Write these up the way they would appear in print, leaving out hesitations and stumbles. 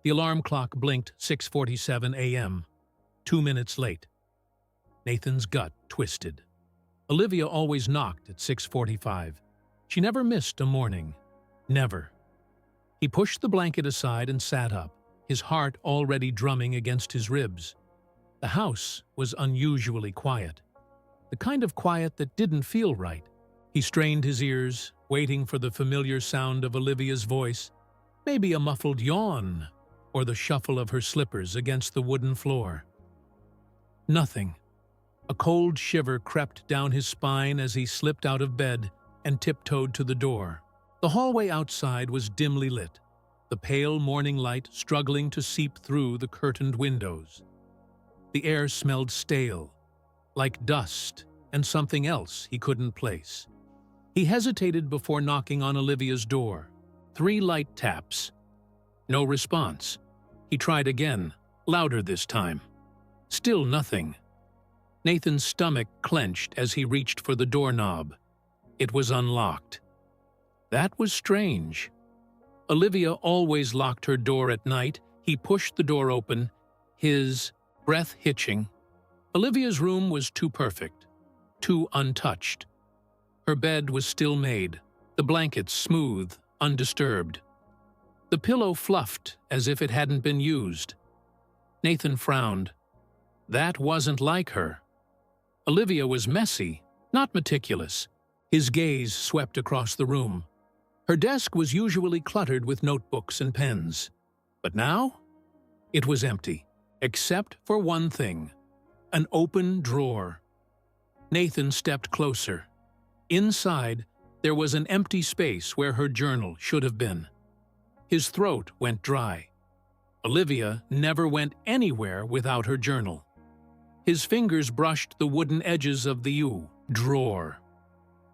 The alarm clock blinked 6:47 a.m., 2 minutes late. Nathan's gut twisted. Olivia always knocked at 6:45. She never missed a morning. Never. He pushed the blanket aside and sat up, his heart already drumming against his ribs. The house was unusually quiet. The kind of quiet that didn't feel right. He strained his ears, waiting for the familiar sound of Olivia's voice, maybe a muffled yawn or the shuffle of her slippers against the wooden floor. Nothing. A cold shiver crept down his spine as he slipped out of bed and tiptoed to the door. The hallway outside was dimly lit, the pale morning light struggling to seep through the curtained windows. The air smelled stale, like dust and something else he couldn't place. He hesitated before knocking on Olivia's door. 3 light taps. No response. He tried again, louder this time. Still nothing. Nathan's stomach clenched as he reached for the doorknob. It was unlocked. That was strange. Olivia always locked her door at night. He pushed the door open, his breath hitching. Olivia's room was too perfect, too untouched. Her bed was still made, the blankets smooth, undisturbed. The pillow fluffed as if it hadn't been used. Nathan frowned. That wasn't like her. Olivia was messy, not meticulous. His gaze swept across the room. Her desk was usually cluttered with notebooks and pens. But now, it was empty, except for one thing: an open drawer. Nathan stepped closer. Inside, there was an empty space where her journal should have been. His throat went dry. Olivia never went anywhere without her journal. His fingers brushed the wooden edges of the drawer.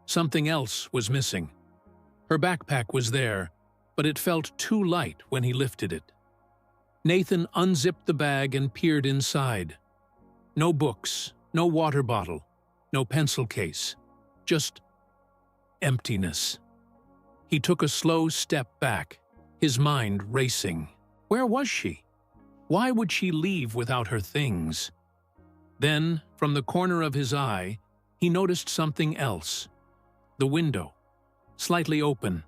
Something else was missing. Her backpack was there, but it felt too light when he lifted it. Nathan unzipped the bag and peered inside. No books, no water bottle, no pencil case. Just emptiness. He took a slow step back, his mind racing. Where was she? Why would she leave without her things? Then, from the corner of his eye, he noticed something else. The window, slightly open.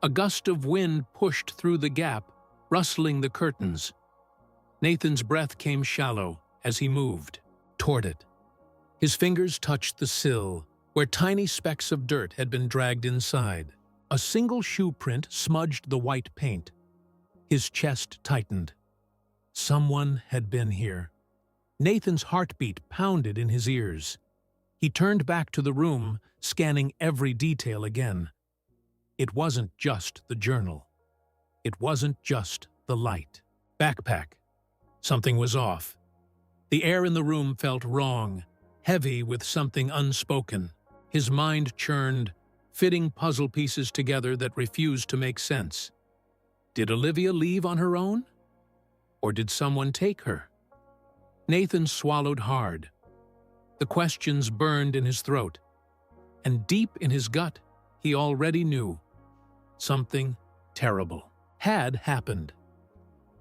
A gust of wind pushed through the gap, rustling the curtains. Nathan's breath came shallow as he moved toward it. His fingers touched the sill, where tiny specks of dirt had been dragged inside. A single shoe print smudged the white paint. His chest tightened. Someone had been here. Nathan's heartbeat pounded in his ears. He turned back to the room, scanning every detail again. It wasn't just the journal. It wasn't just the light. Backpack. Something was off. The air in the room felt wrong, heavy with something unspoken. His mind churned, fitting puzzle pieces together that refused to make sense. Did Olivia leave on her own? Or did someone take her? Nathan swallowed hard. The questions burned in his throat. And deep in his gut, he already knew. Something terrible had happened.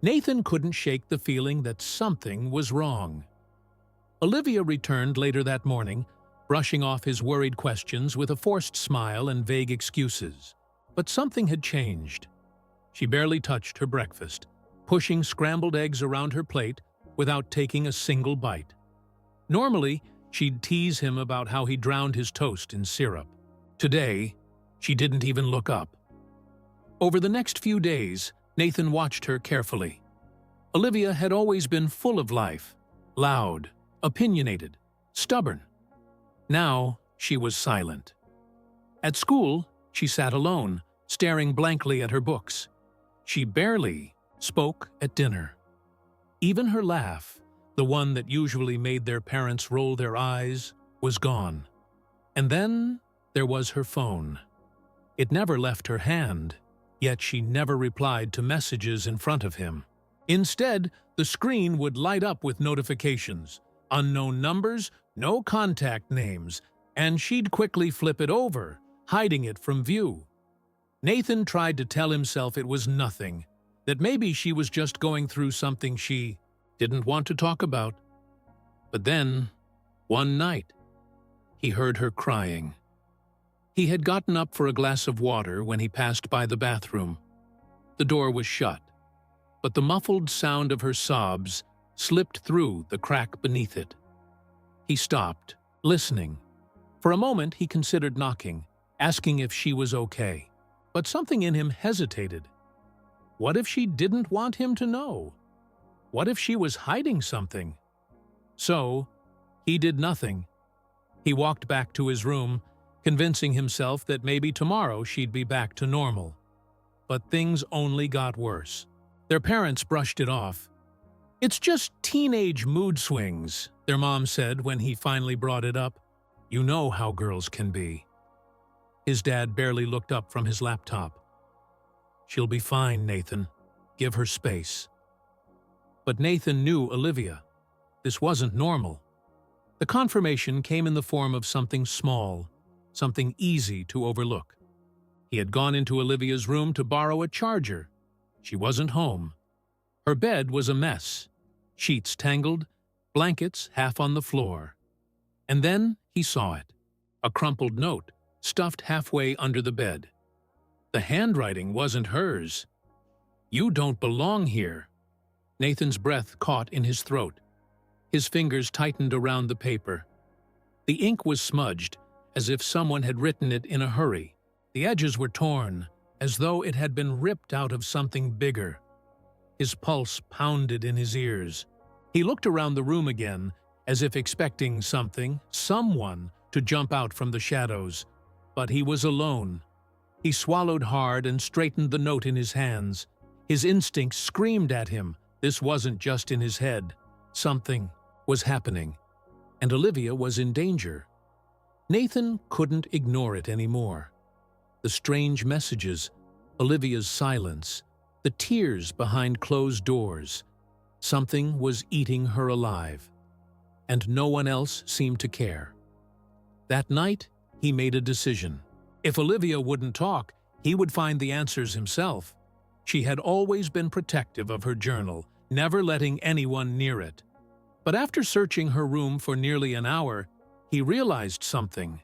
Nathan couldn't shake the feeling that something was wrong. Olivia returned later that morning, brushing off his worried questions with a forced smile and vague excuses. But something had changed. She barely touched her breakfast, pushing scrambled eggs around her plate without taking a single bite. Normally, she'd tease him about how he drowned his toast in syrup. Today, she didn't even look up. Over the next few days, Nathan watched her carefully. Olivia had always been full of life, loud, opinionated, stubborn. Now, she was silent. At school, she sat alone, staring blankly at her books. She barely spoke at dinner. Even her laugh, the one that usually made their parents roll their eyes, was gone. And then there was her phone. It never left her hand, yet she never replied to messages in front of him. Instead, the screen would light up with notifications, unknown numbers, no contact names, and she'd quickly flip it over, hiding it from view. Nathan tried to tell himself it was nothing, that maybe she was just going through something she didn't want to talk about. But then, one night, he heard her crying. He had gotten up for a glass of water when he passed by the bathroom. The door was shut, but the muffled sound of her sobs slipped through the crack beneath it. He stopped, listening. For a moment he considered knocking, asking if she was okay. But something in him hesitated. What if she didn't want him to know? What if she was hiding something? So, he did nothing. He walked back to his room, convincing himself that maybe tomorrow she'd be back to normal. But things only got worse. Their parents brushed it off. "It's just teenage mood swings," their mom said when he finally brought it up. "You know how girls can be." His dad barely looked up from his laptop. "She'll be fine, Nathan. Give her space." But Nathan knew Olivia. This wasn't normal. The confirmation came in the form of something small, something easy to overlook. He had gone into Olivia's room to borrow a charger. She wasn't home. Her bed was a mess, sheets tangled, blankets half on the floor. And then he saw it, a crumpled note stuffed halfway under the bed. The handwriting wasn't hers. "You don't belong here." Nathan's breath caught in his throat. His fingers tightened around the paper. The ink was smudged, as if someone had written it in a hurry. The edges were torn, as though it had been ripped out of something bigger. His pulse pounded in his ears. He looked around the room again, as if expecting someone, to jump out from the shadows. But he was alone. He swallowed hard and straightened the note in his hands. His instincts screamed at him. This wasn't just in his head. Something was happening, and Olivia was in danger. Nathan couldn't ignore it anymore. The strange messages, Olivia's silence, the tears behind closed doors. Something was eating her alive, and no one else seemed to care. That night, he made a decision. If Olivia wouldn't talk, he would find the answers himself. She had always been protective of her journal, never letting anyone near it. But after searching her room for nearly an hour, he realized something.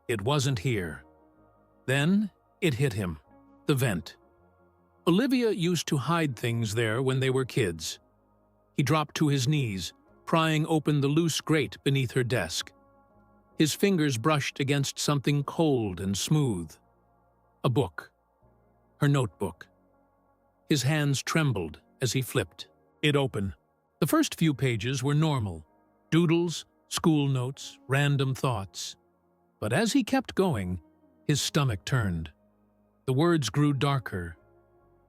It wasn't here. Then it hit him. The vent. Olivia used to hide things there when they were kids. He dropped to his knees, prying open the loose grate beneath her desk. His fingers brushed against something cold and smooth. A book. Her notebook. His hands trembled as he flipped it open. The first few pages were normal. Doodles, school notes, random thoughts. But as he kept going, his stomach turned. The words grew darker,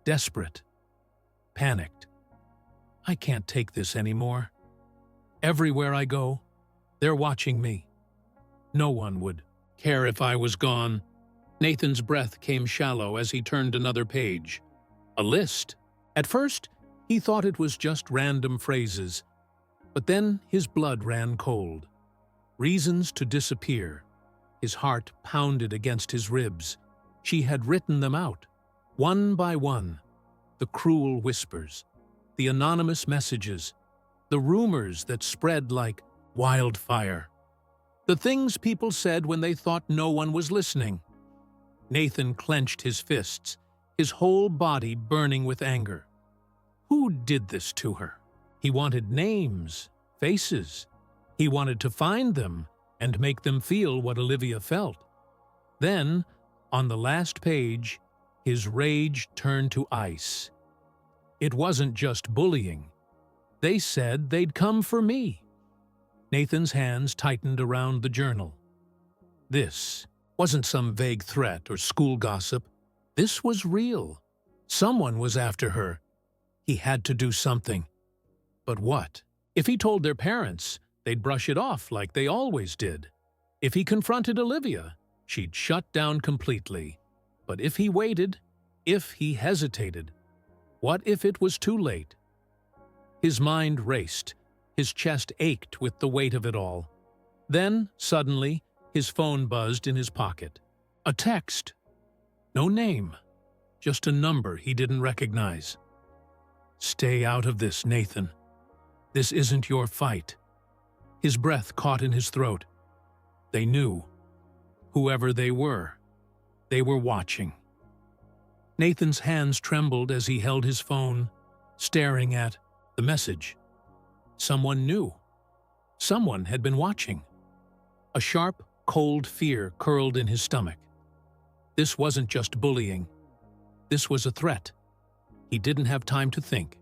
desperate, panicked. "I can't take this anymore. Everywhere I go, they're watching me. No one would care if I was gone." Nathan's breath came shallow as he turned another page. A list. At first, he thought it was just random phrases, but then his blood ran cold. Reasons to disappear. His heart pounded against his ribs. She had written them out, one by one. The cruel whispers, the anonymous messages, the rumors that spread like wildfire. The things people said when they thought no one was listening. Nathan clenched his fists, his whole body burning with anger. Who did this to her? He wanted names, faces. He wanted to find them and make them feel what Olivia felt. Then, on the last page, his rage turned to ice. It wasn't just bullying. They said they'd come for me. Nathan's hands tightened around the journal. This wasn't some vague threat or school gossip. This was real. Someone was after her. He had to do something. But what? If he told their parents, they'd brush it off like they always did. If he confronted Olivia, she'd shut down completely. But if he waited, if he hesitated, what if it was too late? His mind raced. His chest ached with the weight of it all. Then, suddenly, his phone buzzed in his pocket. A text. No name, just a number he didn't recognize. Stay out of this, Nathan. This isn't your fight. His breath caught in his throat. They knew. Whoever they were watching. Nathan's hands trembled as he held his phone, staring at the message. Someone knew. Someone had been watching. A sharp, cold fear curled in his stomach. This wasn't just bullying. This was a threat. He didn't have time to think.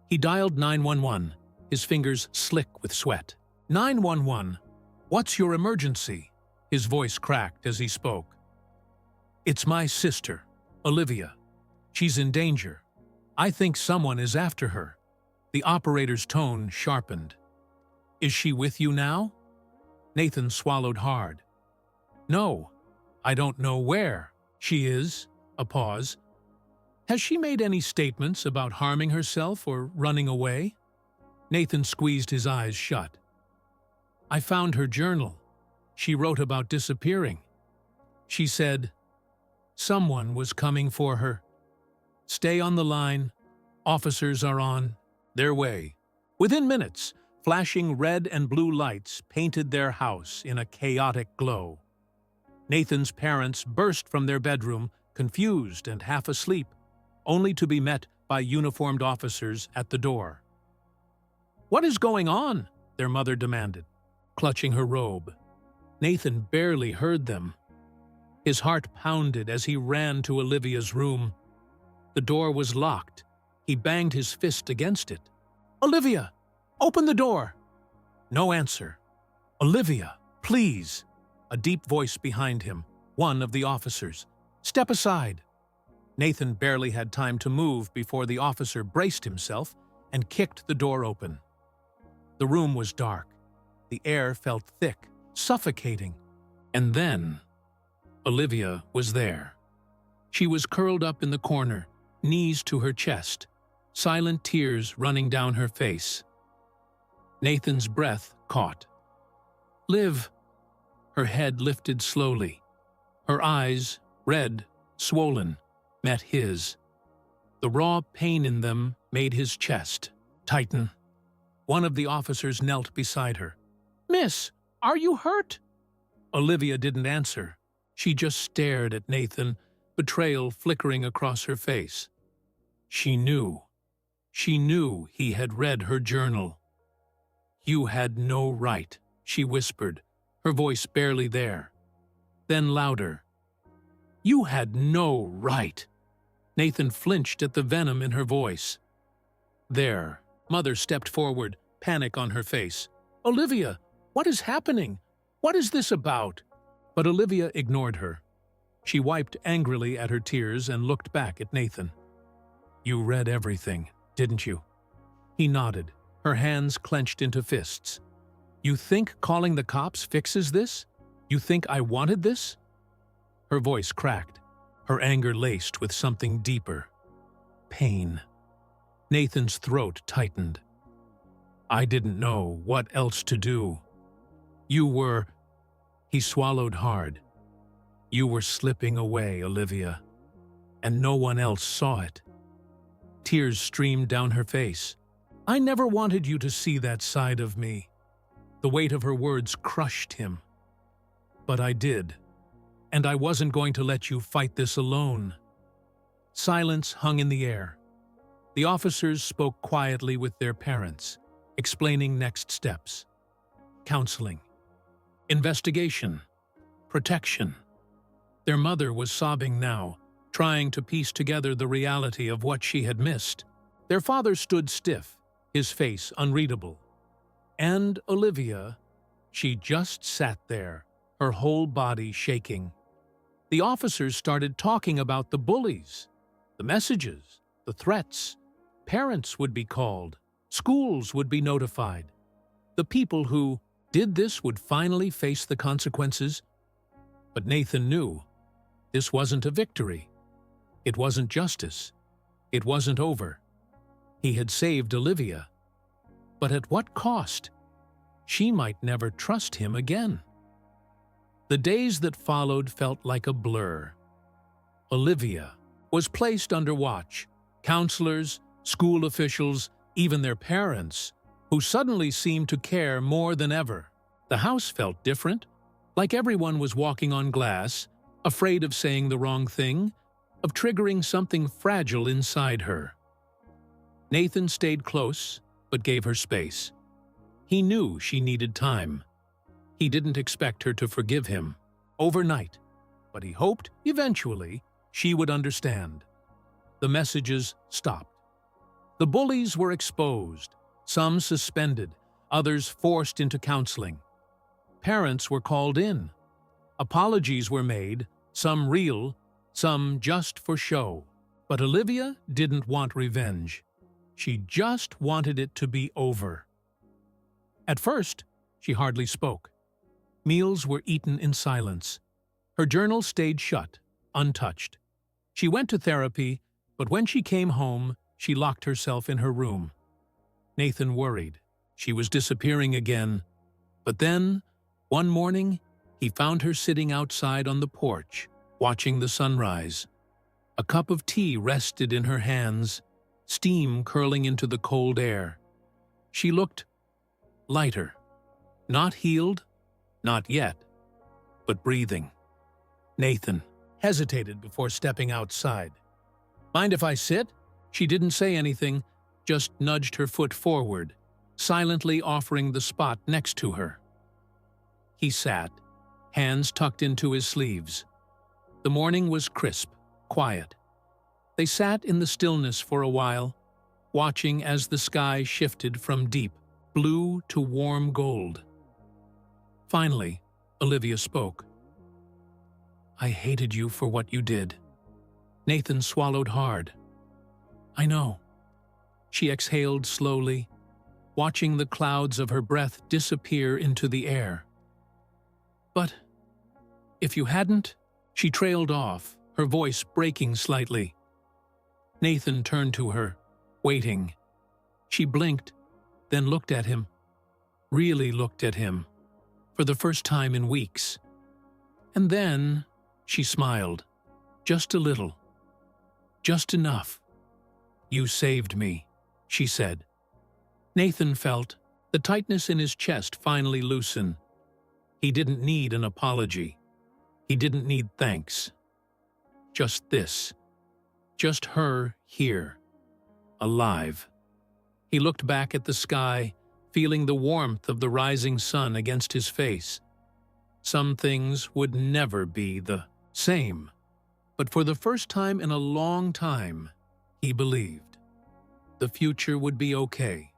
He dialed 911, his fingers slick with sweat. 911, what's your emergency? His voice cracked as he spoke. It's my sister, Olivia. She's in danger. I think someone is after her. The operator's tone sharpened. Is she with you now? Nathan swallowed hard. No, I don't know where she is. A pause. Has she made any statements about harming herself or running away? Nathan squeezed his eyes shut. I found her journal. She wrote about disappearing. She said, someone was coming for her. Stay on the line. Officers are on their way. Within minutes, flashing red and blue lights painted their house in a chaotic glow. Nathan's parents burst from their bedroom, confused and half asleep, only to be met by uniformed officers at the door. What is going on? Their mother demanded, clutching her robe. Nathan barely heard them. His heart pounded as he ran to Olivia's room. The door was locked. He banged his fist against it. Olivia, open the door! No answer. Olivia, please! A deep voice behind him, one of the officers. Step aside. Nathan barely had time to move before the officer braced himself and kicked the door open. The room was dark. The air felt thick, suffocating. And then, Olivia was there. She was curled up in the corner, knees to her chest, silent tears running down her face. Nathan's breath caught. Liv. Her head lifted slowly. Her eyes, red, swollen, met his. The raw pain in them made his chest tighten. One of the officers knelt beside her. Miss, are you hurt? Olivia didn't answer. She just stared at Nathan, betrayal flickering across her face. She knew. She knew he had read her journal. You had no right, she whispered, her voice barely there. Then louder. You had no right. Nathan flinched at the venom in her voice. There, Mother stepped forward, panic on her face. Olivia, what is happening? What is this about? But Olivia ignored her. She wiped angrily at her tears and looked back at Nathan. You read everything, didn't you? He nodded, her hands clenched into fists. You think calling the cops fixes this? You think I wanted this? Her voice cracked, her anger laced with something deeper. Pain. Nathan's throat tightened. I didn't know what else to do. You were... He swallowed hard. You were slipping away, Olivia, and no one else saw it. Tears streamed down her face. I never wanted you to see that side of me. The weight of her words crushed him. But I did, and I wasn't going to let you fight this alone. Silence hung in the air. The officers spoke quietly with their parents, explaining next steps. Counseling. Investigation. Protection. Their mother was sobbing now, trying to piece together the reality of what she had missed. Their father stood stiff, his face unreadable. And Olivia, she just sat there, her whole body shaking. The officers started talking about the bullies, the messages, the threats. Parents would be called. Schools would be notified. The people who did this would finally face the consequences. But Nathan knew this wasn't a victory. It wasn't justice. It wasn't over. He had saved Olivia. But at what cost? She might never trust him again. The days that followed felt like a blur. Olivia was placed under watch. Counselors, school officials, even their parents, who suddenly seemed to care more than ever. The house felt different, like everyone was walking on glass, afraid of saying the wrong thing, of triggering something fragile inside her. Nathan stayed close, but gave her space. He knew she needed time. He didn't expect her to forgive him overnight, but he hoped, eventually, she would understand. The messages stopped. The bullies were exposed, some suspended, others forced into counseling. Parents were called in. Apologies were made, some real, some just for show. But Olivia didn't want revenge. She just wanted it to be over. At first, she hardly spoke. Meals were eaten in silence. Her journal stayed shut, untouched. She went to therapy, but when she came home, she locked herself in her room. Nathan worried. She was disappearing again. But then, one morning, he found her sitting outside on the porch, watching the sunrise. A cup of tea rested in her hands, steam curling into the cold air. She looked lighter. Not healed, not yet, but breathing. Nathan hesitated before stepping outside. "Mind if I sit?" She didn't say anything, just nudged her foot forward, silently offering the spot next to her. He sat, hands tucked into his sleeves. The morning was crisp, quiet. They sat in the stillness for a while, watching as the sky shifted from deep blue to warm gold. Finally, Olivia spoke. "I hated you for what you did." Nathan swallowed hard. "I know." She exhaled slowly, watching the clouds of her breath disappear into the air. "But if you hadn't," she trailed off, her voice breaking slightly. Nathan turned to her, waiting. She blinked, then looked at him. Really looked at him, for the first time in weeks. And then she smiled, just a little, just enough. "You saved me," she said. Nathan felt the tightness in his chest finally loosen. He didn't need an apology. He didn't need thanks. Just this. Just her here, alive. He looked back at the sky, feeling the warmth of the rising sun against his face. Some things would never be the same, but for the first time in a long time, he believed the future would be okay.